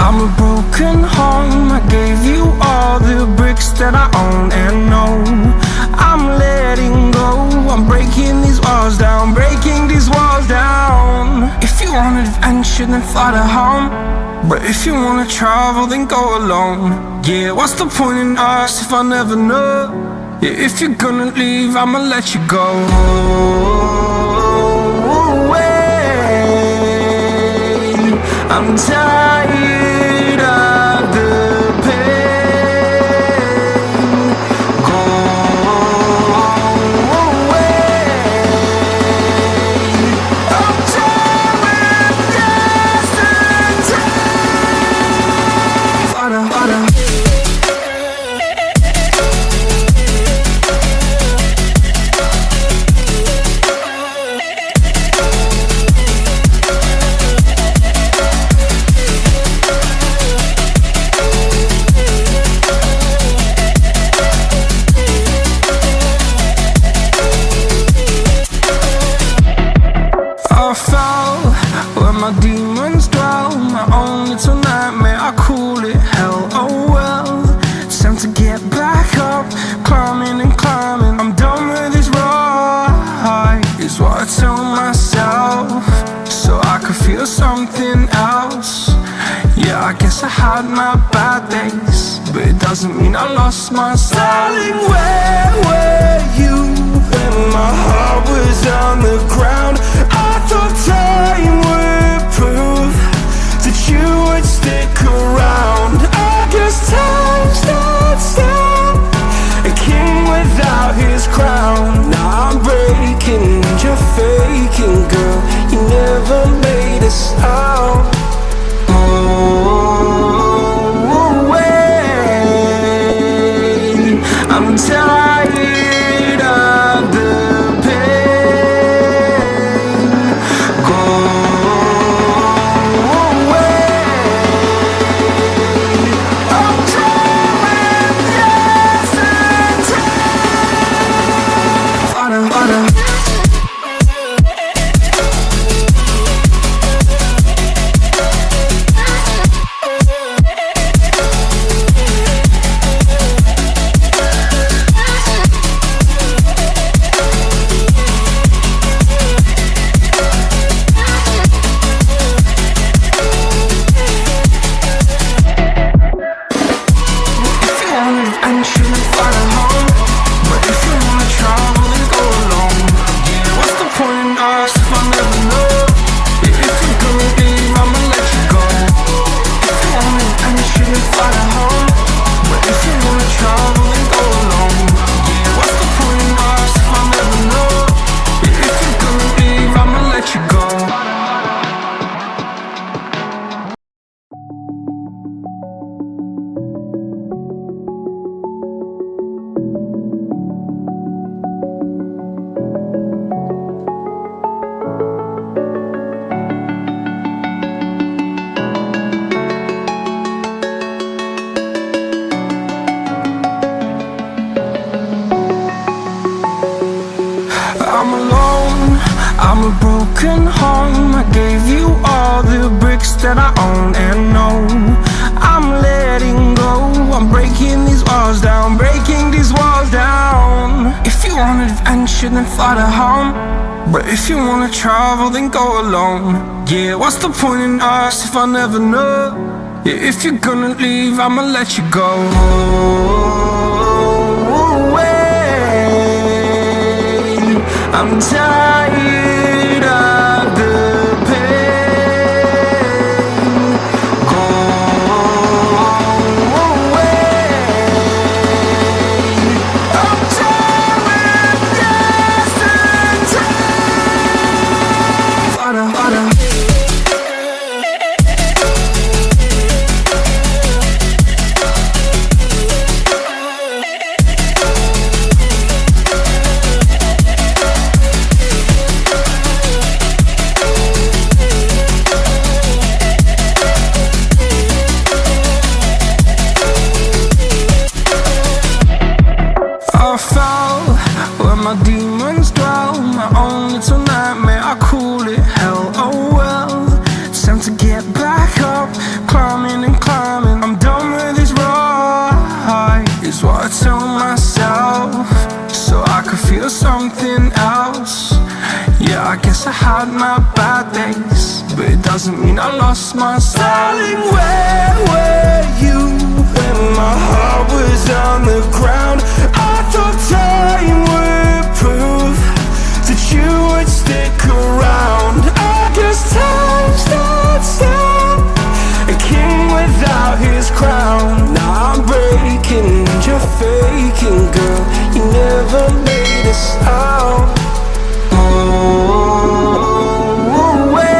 I'm a broken home. I gave you all the bricks that I own and know. I'm letting go. I'm breaking these walls down, breaking these walls down. If you want adventure, then fly to home. But if you wanna travel, then go alone. Yeah, what's the point in us if I never know? Yeah, if you're gonna leave, I'ma let you go. I'm tired of the pain. Go away. I'm tired of yesterday. Harder, harder. I fell where my demons dwell. My own little nightmare, I call it hell. Oh well, it's time to get back up. Climbing and climbing, I'm done with this ride, is what I tell myself, so I could feel something else. Yeah, I guess I had my bad days, but it doesn't mean I lost myself. Darling, where were you when my heart was on the ground? I thought time would prove that you would stick around. I guess time stood still, a king without his crown. Now I'm breaking and you're faking, girl. You never made a sound. Oh, wait, I'm tired of the pain. Go away. I'm tired of yesterday. Harder, harder. I'm alone, I'm a broken home. I gave you all the bricks that I own and know. I'm letting go. I'm breaking these walls down, breaking these walls down. If you want adventure, then fly to home. But if you wanna travel, then go alone. Yeah, what's the point in us if I never know? Yeah, if you're gonna leave, I'ma let you go. I'm tired of the pain. Go away. I'm tired of yesterday. Harder, harder. My demons dwell, my own little nightmare, I call it hell. Oh well, it's time to get back up, climbing and climbing. myself so I could feel something else. Yeah, I guess I had my bad days, but it doesn't mean I lost my style. Darling, where were you when my heart was on the ground? I thought time would prove that you would stick around. I guess time stood still, a king without his crown. Now I'm breaking and you're faking, girl. You never made a sound. Oh, wait,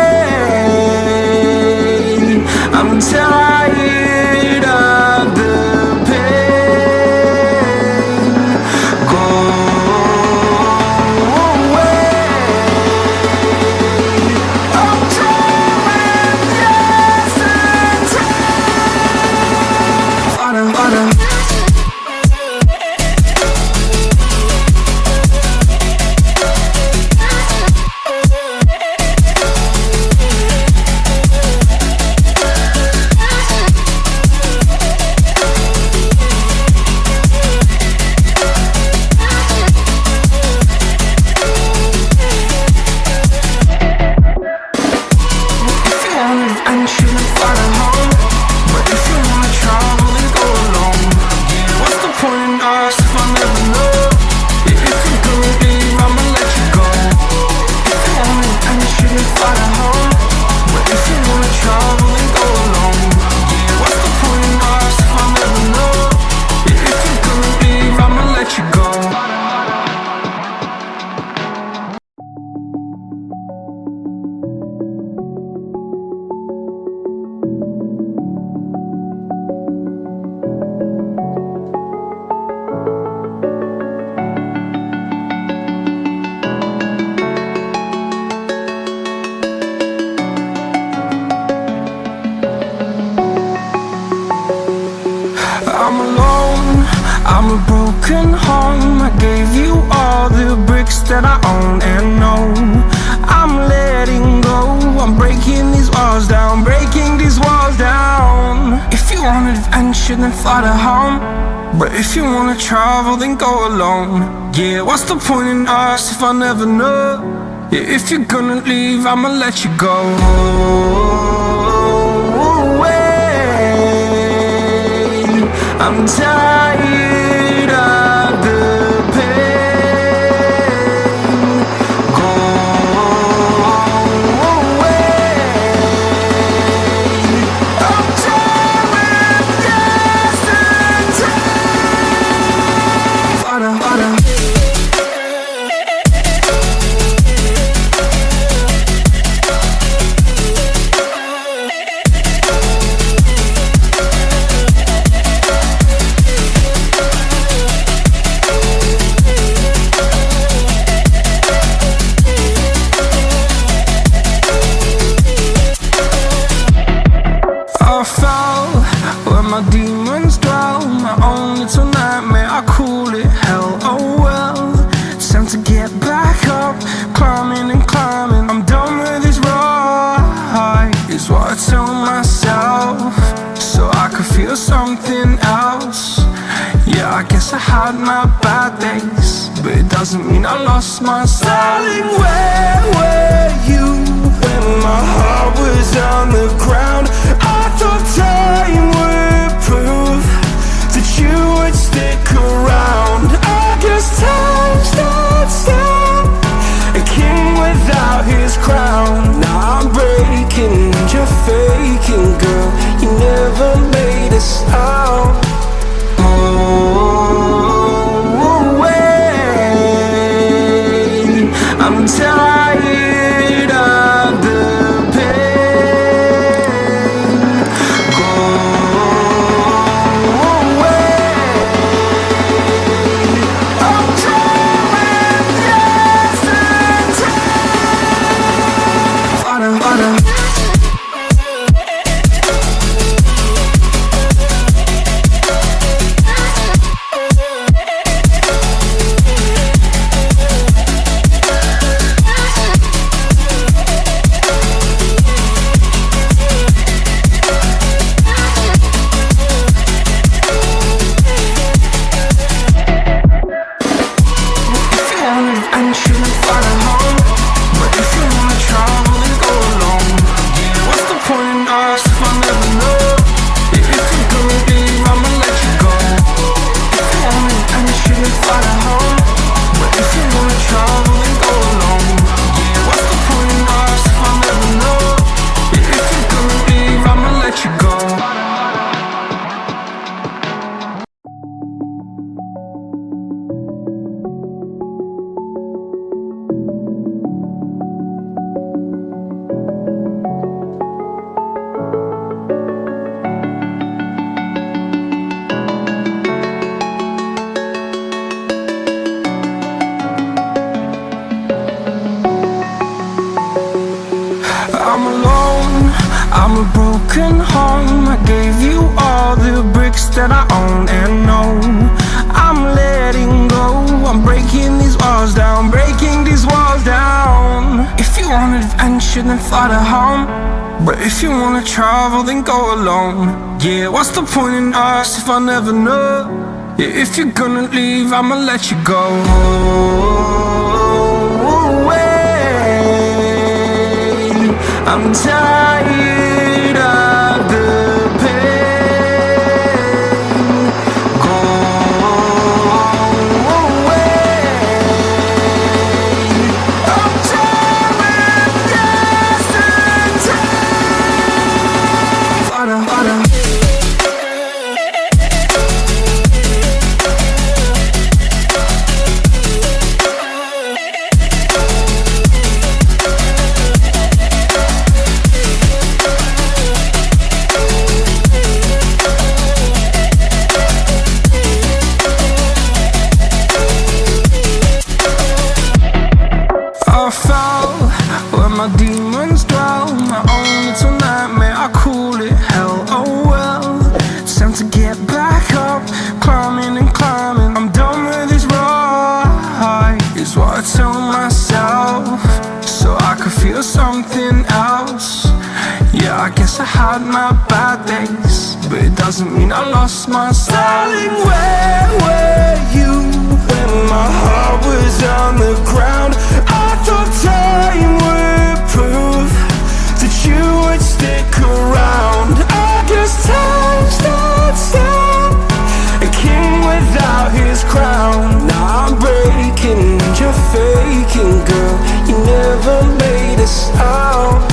I'm tired of the pain. Go away. I'm dreaming yesterday. I'm alone, I'm a broken home. I gave you all the bricks that I own and know. I'm letting go, I'm breaking these walls down, breaking these walls down. If you want adventure, then fly to home. But if you wanna travel, then go alone. Yeah, what's the point in us if I never know? Yeah, if you're gonna leave, I'ma let you go. I'm tired of the pain. Go away. I'm dreaming yesterday. I fell where my demons dwell, my own little nightmare, I call it hell. Oh well, it's time to get back up, climbing and climbing. I'm done with this ride, is what I tell myself, so I could feel something else. Yeah, I guess I had my bad days, but it doesn't mean I lost my style. Darling, where were you when my heart was on the ground? I thought time would prove that you would stick around. I guess time stood still, a king without his crown. Now I'm breaking and you're faking, girl. You never made a sound. Oh, wait, I'm tired of the pain. Go away. I gave you all the bricks that I own and know. I'm letting go, I'm breaking these walls down, breaking these walls down. If you want adventure, then fly to home. But if you wanna travel, then go alone. Yeah, what's the point in us if I never know? Yeah, if you're gonna leave, I'ma let you go. I'm tired of the pain. Go away. I'm tired of yesterday. Harder, harder. I fell where my demons dwell. My own little nightmare, I call it hell. Oh well, it's time to get back up. Climbing and climbing, I'm done with this ride, is what I tell myself, so I could feel something else. Yeah, I guess I had my bad days, but it doesn't mean I lost my style. Darling, where were you when my heart was on the ground? I thought time would prove that you would stick around. I guess time starts down, a king without his crown. Now I'm breaking and you're faking, girl. You never made a sound.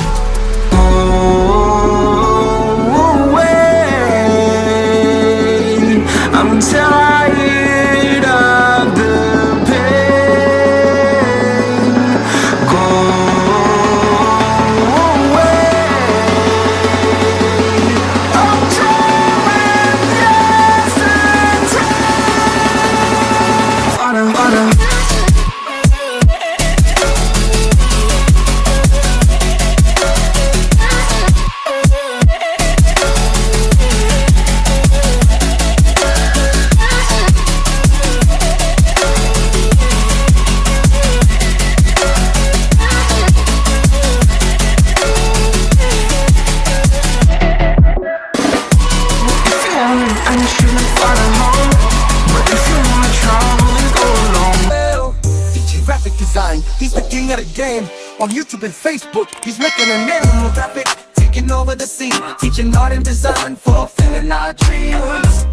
Oh, wait, I'm tired of the pain. Go away. I'm tired of yesterday. Harder, harder. And you shouldn't find a home. But if you wanna travel, then go alone. Teaching graphic design, he's the king of the game. On YouTube and Facebook, he's making a name. Graphic, taking over the scene, teaching art and design, fulfilling our dreams.